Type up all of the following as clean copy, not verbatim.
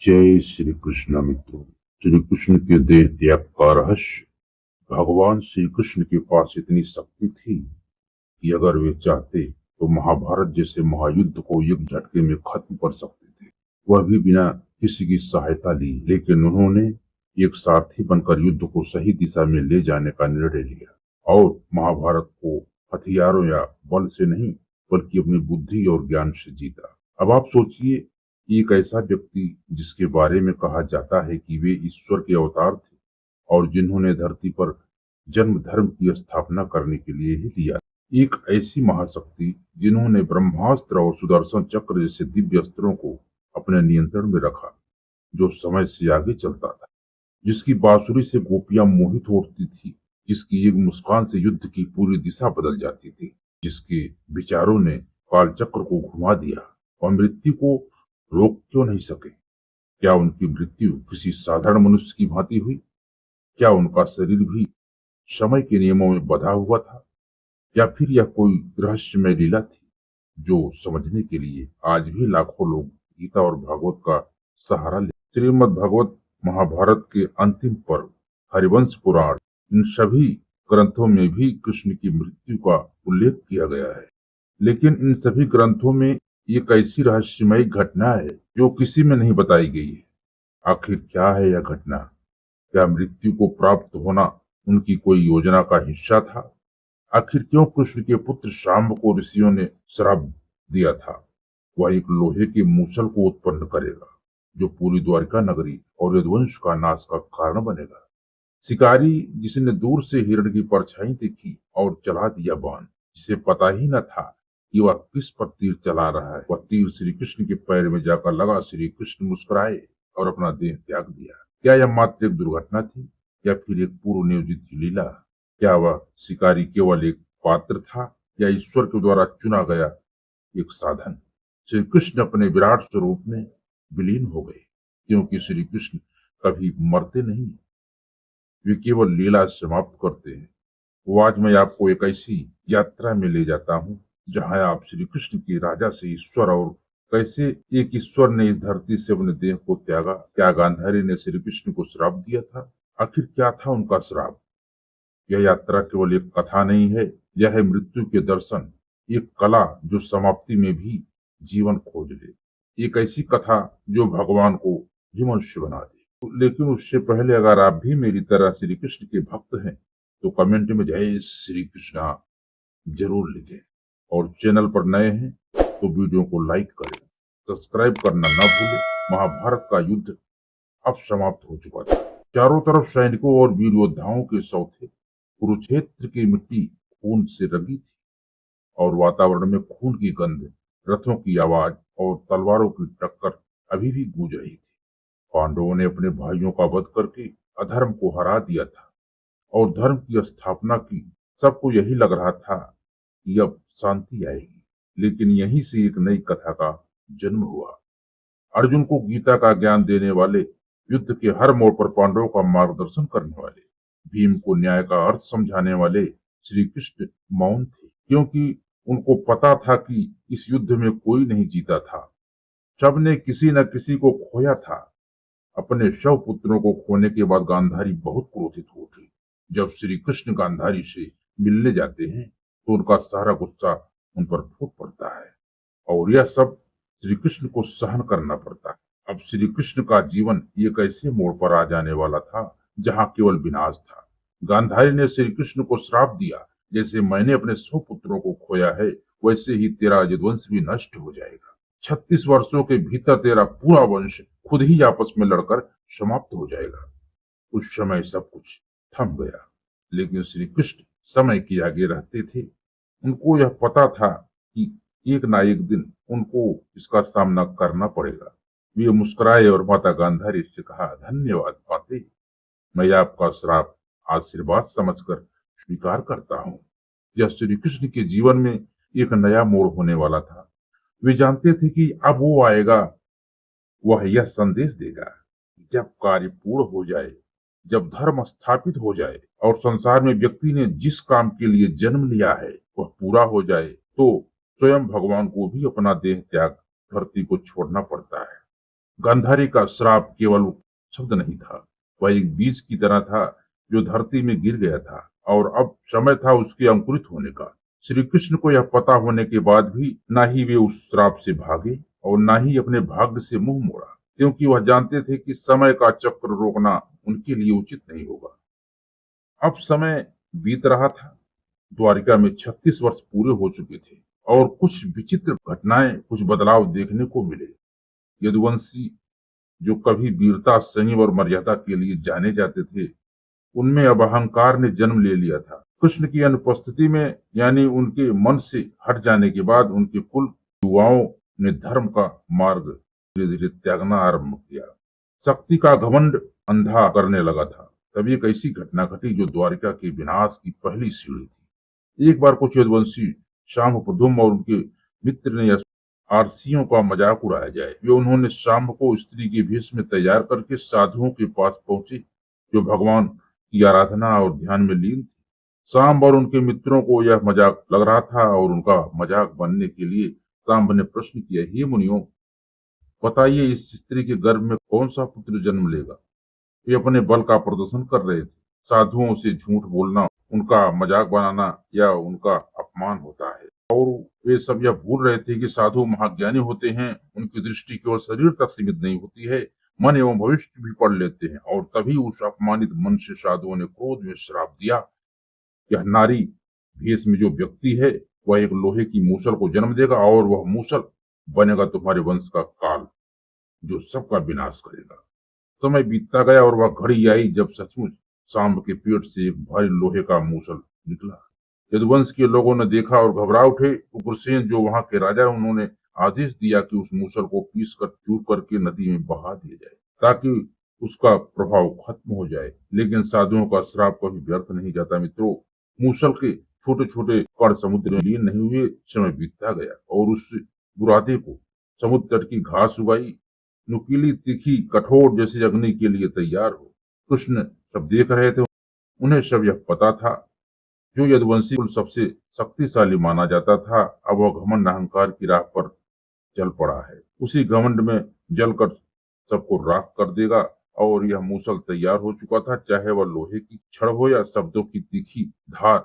जय श्री कृष्ण मित्रों। श्री कृष्ण के देह त्याग का रहस्य। भगवान श्री कृष्ण के पास इतनी शक्ति थी कि अगर वे चाहते तो महाभारत जैसे महायुद्ध को एक झटके में खत्म कर सकते थे, वह भी बिना किसी की सहायता ली। लेकिन उन्होंने एक सारथी बनकर युद्ध को सही दिशा में ले जाने का निर्णय लिया और महाभारत को हथियारों या बल से नहीं बल्कि अपनी बुद्धि और ज्ञान से जीता। अब आप सोचिए, एक ऐसा व्यक्ति जिसके बारे में कहा जाता है कि वे ईश्वर के अवतार थे और जिन्होंने धरती पर जन्म धर्म की स्थापना करने के लिए ही लिया। एक ऐसी महाशक्ति जिन्होंने ब्रह्मास्त्र और सुदर्शन चक्र जैसे दिव्य अस्त्रों को अपने नियंत्रण में रखा, जो समय से आगे चलता था, जिसकी बांसुरी से गोपियां मोहित होती थी, जिसकी एक मुस्कान से युद्ध की पूरी दिशा बदल जाती थी, जिसके विचारों ने काल चक्र को घुमा दिया और मृत्यु को रोक क्यों नहीं सके। क्या उनकी मृत्यु किसी साधारण मनुष्य की भांति हुई? क्या उनका शरीर भी समय के नियमों में बंधा हुआ था, या फिर यह कोई रहस्यमय लीला थी जो समझने के लिए आज भी लाखों लोग गीता और भागवत का सहारा ले। श्रीमद् भागवत महाभारत के अंतिम पर्व हरिवंश पुराण, इन सभी ग्रंथों में भी कृष्ण की मृत्यु का उल्लेख किया गया है। लेकिन इन सभी ग्रंथों में एक ऐसी रहस्यमयी घटना है जो किसी में नहीं बताई गई है। आखिर क्या है यह घटना? क्या मृत्यु को प्राप्त होना उनकी कोई योजना का हिस्सा था? आखिर क्यों कृष्ण के पुत्र शाम्ब को ऋषियों ने श्राप दिया था? वह एक लोहे के मूसल को उत्पन्न करेगा जो पूरी द्वारिका नगरी और यदुवंश का नाश का कारण बनेगा। शिकारी जिसने दूर से हिरण की परछाई देखी और चला दिया बाण, जिसे पता ही न था कि वह किस पर तीर चला रहा है, वह तीर श्री कृष्ण के पैर में जाकर लगा। श्री कृष्ण मुस्कुराए और अपना देह त्याग दिया। क्या यह मात्र एक दुर्घटना थी या फिर एक पूर्व नियोजित लीला? क्या वह शिकारी केवल एक पात्र था या ईश्वर के द्वारा चुना गया एक साधन? श्री कृष्ण अपने विराट स्वरूप में विलीन हो गए, क्योंकि श्री कृष्ण कभी मरते नहीं, वे केवल लीला समाप्त करते हैं। वो आज मैं आपको एक ऐसी यात्रा में ले जाता हूँ जहाँ आप श्री कृष्ण के राजा से ईश्वर और कैसे एक ईश्वर ने इस धरती से अपने देह को त्यागा। क्या गांधारी ने श्री कृष्ण को श्राप दिया था? आखिर क्या था उनका श्राप? यह यात्रा केवल एक कथा नहीं है, यह है मृत्यु के दर्शन, एक कला जो समाप्ति में भी जीवन खोज ले, एक ऐसी कथा जो भगवान को विमर्श बना दे। लेकिन उससे पहले अगर आप भी मेरी तरह श्री कृष्ण के भक्त हैं तो कमेंट में जय श्री कृष्णा जरूर लिखें, और चैनल पर नए हैं तो वीडियो को लाइक करें, सब्सक्राइब करना न भूलें। महाभारत का युद्ध अब समाप्त हो चुका था। चारों तरफ सैनिकों और वीर योद्धाओं के शव थे। कुरुक्षेत्र की मिट्टी खून से रंगी थी और वातावरण में खून की गंध, रथों की आवाज और तलवारों की टक्कर अभी भी गूंज रही थी। पांडवों ने अपने भाइयों का वध करके अधर्म को हरा दिया था और धर्म की स्थापना की। सबको यही लग रहा था कि अब शांति आएगी, लेकिन यहीं से एक नई कथा का जन्म हुआ। अर्जुन को गीता का ज्ञान देने वाले, युद्ध के हर मोड़ पर पांडवों का मार्गदर्शन करने वाले, भीम को न्याय का अर्थ समझाने वाले श्री कृष्ण मौन थे, क्योंकि उनको पता था कि इस युद्ध में कोई नहीं जीता था। सबने किसी न किसी को खोया था। अपने शव पुत्रों को खोने के बाद गांधारी बहुत क्रोधित हो उठी। जब श्री कृष्ण गांधारी से मिलने जाते हैं तो उनका सारा गुस्सा उन पर फूट पड़ता है और यह सब श्री कृष्ण को सहन करना पड़ता है। अब श्री कृष्ण का जीवन एक ऐसे मोड़ पर आ जाने वाला था जहाँ केवल विनाश था। गांधारी ने श्री कृष्ण को श्राप दिया, जैसे मैंने अपने 100 पुत्रों को खोया है वैसे ही तेरा यदुवंश भी नष्ट हो जाएगा। 36 वर्षों के भीतर तेरा पूरा वंश खुद ही आपस में लड़कर समाप्त हो जाएगा। उस समय सब कुछ थम गया, लेकिन श्री कृष्ण समय के आगे रहते थे। उनको यह पता था कि एक ना एक दिन उनको इसका सामना करना पड़ेगा। वे मुस्कुराए और माता गांधारी से कहा, धन्यवाद माते, मैं आपका श्राप आशीर्वाद समझकर स्वीकार करता हूँ। यह श्री कृष्ण के जीवन में एक नया मोड़ होने वाला था। वे जानते थे कि अब वो आएगा, वह यह संदेश देगा, जब कार्य पूर्ण हो जाए, जब धर्म स्थापित हो जाए और संसार में व्यक्ति ने जिस काम के लिए जन्म लिया है वह पूरा हो जाए, तो स्वयं भगवान को भी अपना देह त्याग धरती को छोड़ना पड़ता है। गांधारी का श्राप केवल शब्द नहीं था, वह एक बीज की तरह था जो धरती में गिर गया था और अब समय था उसके अंकुरित होने का। श्री कृष्ण को यह पता होने के बाद भी ना ही वे उस श्राप से भागे और ना ही अपने भाग्य से मुंह मोड़ा, क्योंकि वह जानते थे कि समय का चक्र रोकना उनके लिए उचित नहीं होगा। अब समय बीत रहा था। द्वारिका में 36 वर्ष पूरे हो चुके थे और कुछ विचित्र घटनाएं, कुछ बदलाव देखने को मिले। यदुवंशी जो कभी वीरता, संयम और मर्यादा के लिए जाने जाते थे, उनमें अब अहंकार ने जन्म ले लिया था। कृष्ण की अनुपस्थिति में, यानी उनके मन से हट जाने के बाद, उनके कुल युवाओं ने धर्म का मार्ग धीरे धीरे त्यागना आरंभ किया। शक्ति का घमंड अंधा करने लगा था। तभी एक ऐसी घटना घटी जो द्वारिका के विनाश की पहली सीढ़ी थी। एक बार कुछ यदुवंशी शाम प्रधुम और उनके मित्र ने आरसियों का मजाक उड़ाया जाए, वे उन्होंने शाम को स्त्री के भेष में तैयार करके साधुओं के पास पहुंचे जो भगवान की आराधना और ध्यान में लीन थे। सांब और उनके मित्रों को यह मजाक लग रहा था और उनका मजाक बनने के लिए सांब ने प्रश्न किया, हे मुनियों, बताइए इस स्त्री के गर्भ में कौन सा पुत्र जन्म लेगा? वे अपने बल का प्रदर्शन कर रहे थे। साधुओं से झूठ बोलना, उनका मजाक बनाना या उनका अपमान होता है। और वे सब यह भूल रहे थे कि साधु महाज्ञानी होते हैं। उनकी दृष्टि केवल शरीर तक सीमित नहीं होती है, मन एवं भविष्य भी पढ़ लेते हैं। और तभी उस अपमानित मन से साधुओं ने क्रोध में श्राप दिया, यह नारी भेष में जो व्यक्ति है वह एक लोहे की मूसल को जन्म देगा और वह मूसल बनेगा तुम्हारे वंश का काल, जो सबका विनाश करेगा। समय बीतता गया और वह घड़ी आई जब सचमुच सांब के पेट से एक भारी लोहे का मूसल निकला। यदुवंश के लोगों ने देखा और घबरा उठे। उग्रसेन जो वहां के राजा, उन्होंने आदेश दिया कि उस मूसल को पीस कर चूर करके नदी में बहा दिया जाए ताकि उसका प्रभाव खत्म हो जाए। लेकिन साधुओं का श्राप कभी व्यर्थ नहीं जाता मित्रों। मूसल के छोटे छोटे कण समुद्र में लीन नहीं हुए। समय बीतता गया और उस बुरादे को समुद्र तट की घास उगाई नुकीली, तीखी, कठोर, जैसी अग्नि के लिए तैयार हो। कृष्ण सब देख रहे थे। उन्हें सब यह पता था, जो यदुवंशी कुल सबसे शक्तिशाली माना जाता था, अब वह घमंड अहंकार की राह पर चल पड़ा है। उसी घमंड में जलकर सबको राख कर देगा। और यह मूसल तैयार हो चुका था, चाहे वह लोहे की छड़ हो या शब्दों की तीखी धार,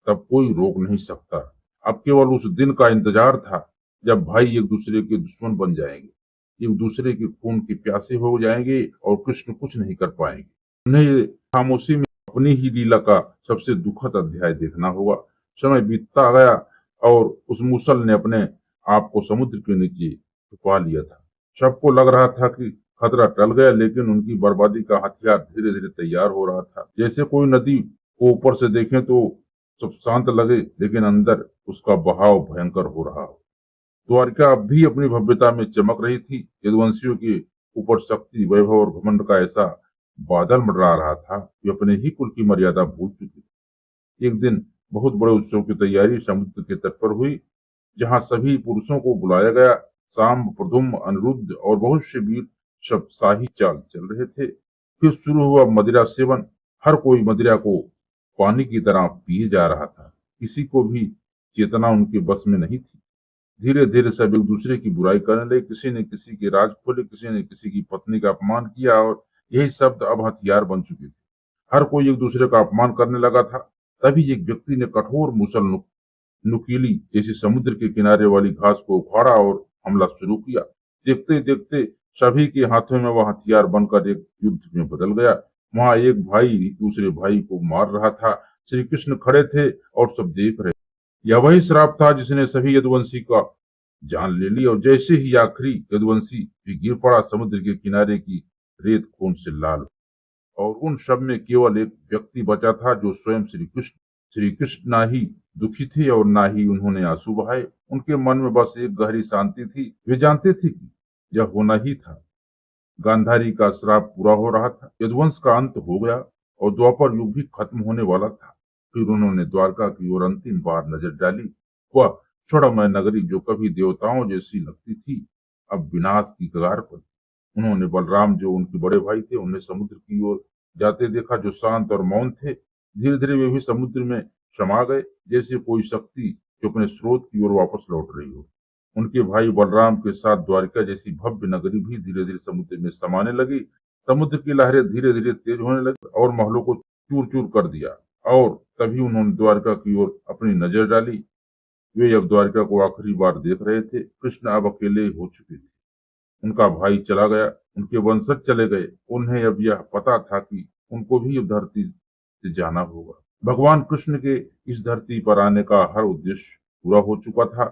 तब कोई रोक नहीं सकता। अब केवल उस दिन का इंतजार था जब भाई एक दूसरे के दुश्मन बन जाएंगे, एक दूसरे के खून के प्यासे हो जाएंगे और कृष्ण कुछ नहीं कर पाएंगे। उन्हें ये खामोशी में अपनी ही लीला का सबसे दुखद अध्याय देखना होगा। समय बीतता गया और उस मूसल ने अपने आप को समुद्र के नीचे छुपा लिया था। सबको लग रहा था कि खतरा टल गया, लेकिन उनकी बर्बादी का हथियार धीरे धीरे तैयार हो रहा था। जैसे कोई नदी को ऊपर से देखें तो सब शांत लगे, लेकिन अंदर उसका बहाव भयंकर हो रहा हो। द्वारिका अब भी अपनी भव्यता में चमक रही थी। यदुवंशियों के ऊपर शक्ति, वैभव और घमंड का ऐसा बादल मंडरा रहा था कि अपने ही कुल की मर्यादा भूल चुकी थी। एक दिन बहुत बड़े उत्सव की तैयारी समुद्र के तट पर हुई, जहां सभी पुरुषों को बुलाया गया। सांब, प्रद्युम्न, अनिरुद्ध और बहुत से वीर सब शाही चाल चल रहे थे। फिर शुरू हुआ मदिरा सेवन। हर कोई मदिरा को पानी की तरह पिए जा रहा था। किसी को भी चेतना उनके बस में नहीं थी। धीरे धीरे सब एक दूसरे की बुराई करने लगे। किसी ने किसी के राज खोले, किसी ने किसी की पत्नी का अपमान किया और यही शब्द अब हथियार बन चुके थे। हर कोई एक दूसरे का अपमान करने लगा था। तभी एक व्यक्ति ने कठोर मुसल नुकीली जैसी समुद्र के किनारे वाली घास को उखाड़ा और हमला शुरू किया। देखते देखते सभी के हाथों में वह हथियार बनकर एक युद्ध में बदल गया। वहां एक भाई दूसरे भाई को मार रहा था। श्री कृष्ण खड़े थे और सब देख रहे। यह वही श्राप था जिसने सभी यदुवंशी का जान ले ली। और जैसे ही आखिरी यदुवंशी भी गिर पड़ा, समुद्र के किनारे की रेत खून से लाल, और उन सब में केवल एक व्यक्ति बचा था जो स्वयं श्री कृष्ण। श्री कृष्ण ना ही दुखी थे और ना ही उन्होंने आंसू बहाए। उनके मन में बस एक गहरी शांति थी। वे जानते थे कि यह होना ही था। गांधारी का श्राप पूरा हो रहा था, यदुवंश का अंत हो गया और द्वापर युग भी खत्म होने वाला था। फिर उन्होंने द्वारका की ओर अंतिम बार नजर डाली। वह स्वर्णमय नगरी जो कभी देवताओं जैसी लगती थी, अब विनाश की कगार पर। उन्होंने बलराम जो उनके बड़े भाई थे, उन्हें समुद्र की ओर जाते देखा, जो शांत और मौन थे। धीरे धीरे वे भी समुद्र में समा गए, जैसे कोई शक्ति जो अपने स्रोत की ओर वापस लौट रही हो। उनके भाई बलराम के साथ द्वारिका जैसी भव्य नगरी भी धीरे धीरे समुद्र में समाने लगी। समुद्र की लहरें धीरे धीरे तेज होने लगी और महलों को चूर चूर कर दिया। और तभी उन्होंने द्वारिका की ओर अपनी नजर डाली। वे अब द्वारिका को आखिरी बार देख रहे थे। कृष्ण अब अकेले हो चुके थे। उनका भाई चला गया, उनके वंशज चले गए। उन्हें अब यह पता था कि उनको भी अब धरती से जाना होगा। भगवान कृष्ण के इस धरती पर आने का हर उद्देश्य पूरा हो चुका था।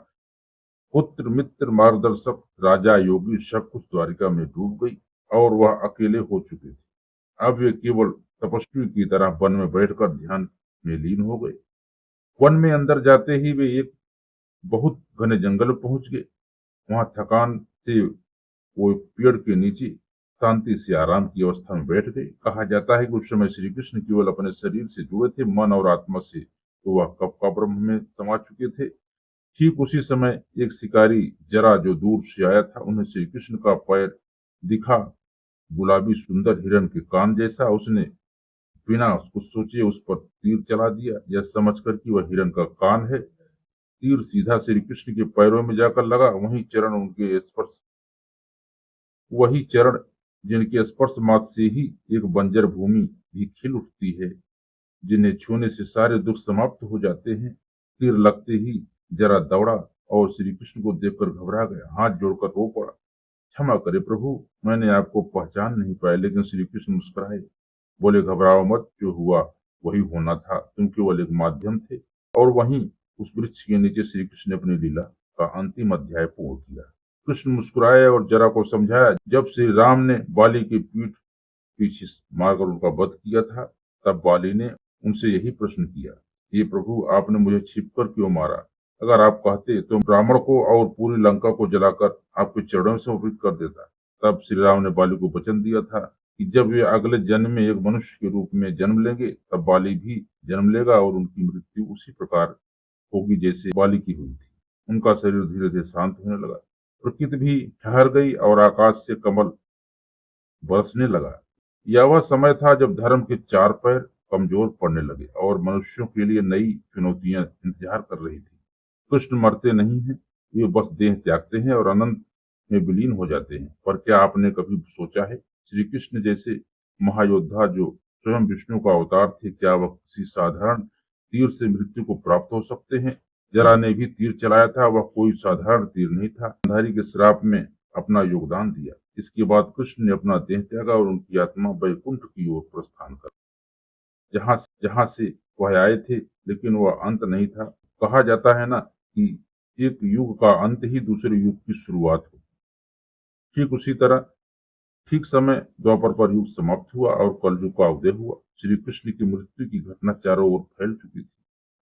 पुत्र मित्र मार्गदर्शक राजा योगी सब कुछ द्वारिका में डूब गई और वह अकेले हो चुके थे। अब वे केवल तपस्वी की तरह वन में बैठकर ध्यान में लीन हो गए। वन में अंदर जाते ही वे एक बहुत घने जंगल में पहुंच गए। वहां थकान से वो पेड़ के नीचे शांति से आराम की अवस्था में बैठ गए। कहा जाता है कि उस समय श्री कृष्ण केवल अपने शरीर से जुड़े थे, मन और आत्मा से तो वह कब का ब्रह्म में समा चुके थे। ठीक उसी समय एक शिकारी जरा जो दूर से आया था, उन्हें श्री कृष्ण का पैर दिखा, गुलाबी सुंदर हिरण के कान जैसा। उसने बिना कुछ सोचे उस पर तीर चला दिया, यह समझकर कि वह हिरण का कान है। तीर सीधा श्री कृष्ण के पैरों में जाकर लगा। वही चरण जिनके स्पर्श मात्र से ही एक बंजर भूमि भी खिल उठती है, जिन्हें छूने से सारे दुख समाप्त हो जाते हैं। तीर लगते ही जरा दौड़ा और श्री कृष्ण को देखकर घबरा गया, हाथ जोड़कर रो पड़ा। क्षमा करे प्रभु, मैंने आपको पहचान नहीं पाया। लेकिन श्री कृष्ण मुस्कुराए, बोले घबराओ मत, जो हुआ वही होना था, तुम केवल एक माध्यम थे। और वहीं उस वृक्ष के नीचे श्री कृष्ण ने अपनी लीला का अंतिम अध्याय पूर्ण किया। कृष्ण मुस्कुराए और जरा को समझाया, जब श्री राम ने बाली की पीठ पीछे मारकर उनका वध किया था, तब बाली ने उनसे यही प्रश्न किया, ये प्रभु, आपने मुझे छिपकर क्यों मारा? अगर आप कहते तो ब्राह्मण को और पूरी लंका को जलाकर आपके चरणों में समर्पित कर देता। तब श्री राम ने बाली को वचन दिया था कि जब वे अगले जन्म में एक मनुष्य के रूप में जन्म लेंगे, तब बाली भी जन्म लेगा और उनकी मृत्यु उसी प्रकार होगी जैसे बाली की हुई थी। उनका शरीर धीरे धीरे शांत होने लगा, प्रकृति भी ठहर गई और आकाश से कमल बरसने लगा। यह वह समय था जब धर्म के चार पैर कमजोर पड़ने लगे और मनुष्यों के लिए नई चुनौतियां इंतजार कर रही थी। कृष्ण मरते नहीं हैं, वे बस देह त्यागते हैं और अनंत में विलीन हो जाते हैं। पर क्या आपने कभी सोचा है, श्री कृष्ण जैसे महायोद्धा जो स्वयं विष्णु का अवतार थे, क्या वह किसी साधारण तीर से मृत्यु को प्राप्त हो सकते हैं? जरा ने भी तीर चलाया था, वह कोई साधारण तीर नहीं था। गांधारी के श्राप में अपना योगदान दिया। इसके बाद कृष्ण ने अपना देह त्यागा और उनकी आत्मा वैकुंठ की ओर प्रस्थान कर, जहां से वह आए थे। लेकिन वह अंत नहीं था। कहा जाता है ना कि एक युग का अंत ही दूसरे युग की शुरुआत हो। ठीक उसी तरह ठीक समय द्वापर पर युग समाप्त हुआ और कलयुग का उदय हुआ। श्री कृष्ण की मृत्यु की घटना चारों ओर फैल चुकी थी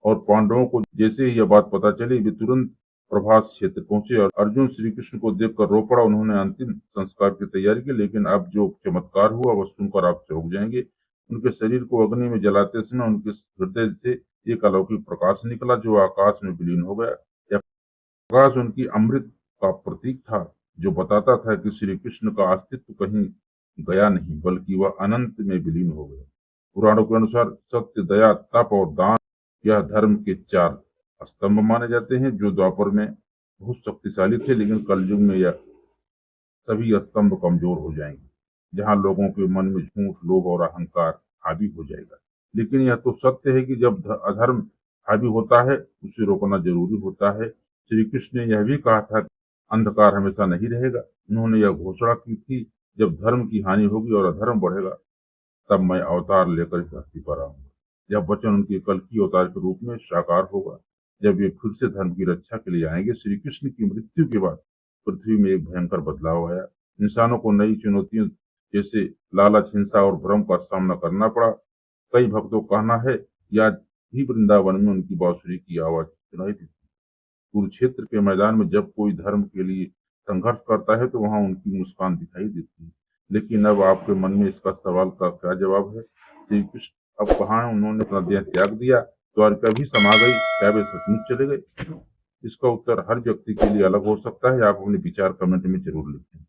और पांडवों को जैसे ही यह बात पता चली, वे तुरंत प्रभास क्षेत्र पहुंचे और अर्जुन श्री कृष्ण को देखकर रो पड़ा। उन्होंने अंतिम संस्कार की तैयारी की, लेकिन अब जो चमत्कार हुआ वह सुनकर आप चौंक जाएंगे। उनके शरीर को अग्नि में जलाते समय उनके हृदय से एक अलौकिक प्रकाश निकला जो आकाश में विलीन हो गया। यह प्रकाश उनकी अमृत का प्रतीक था, जो बताता था कि श्री कृष्ण का अस्तित्व कहीं गया नहीं, बल्कि वह अनंत में विलीन हो गया। पुराणों के अनुसार सत्य, दया, तप और दान यह धर्म के चार स्तंभ माने जाते हैं, जो द्वापर में बहुत शक्तिशाली थे। लेकिन कलयुग में यह सभी स्तंभ कमजोर हो जाएंगे, जहां लोगों के मन में झूठ, लोभ और अहंकार हावी हो जाएगा। लेकिन यह तो सत्य है कि जब अधर्म हावी होता है, उसे रोकना जरूरी होता है। श्री कृष्ण ने यह भी कहा था कि अंधकार हमेशा नहीं रहेगा। उन्होंने यह घोषणा की थी, जब धर्म की हानि होगी और अधर्म बढ़ेगा, तब मैं अवतार लेकर इस धरती पर आऊंगा। यह वचन उनके कल की अवतार के रूप में साकार होगा, जब वे फिर से धर्म की रक्षा के लिए आएंगे। श्री कृष्ण की मृत्यु के बाद पृथ्वी में एक भयंकर बदलाव आया। इंसानों को नई चुनौतियों जैसे लालच, हिंसा और भ्रम का सामना करना पड़ा। कई भक्तों का कहना है, या ही वृंदावन में उनकी बांसुरी की आवाज सुनाई दी। कुरुक्षेत्र के मैदान में जब कोई धर्म के लिए संघर्ष करता है तो वहां उनकी मुस्कान दिखाई देती है। लेकिन अब आपके मन में इसका सवाल का क्या जवाब है? श्री कृष्ण अब कहाँ है? उन्होंने अपना देह त्याग दिया, द्वारिका भी समा गई, क्या वे सचमुच चले गए? इसका उत्तर हर व्यक्ति के लिए अलग हो सकता है। आप अपने विचार कमेंट में जरूर लिखें।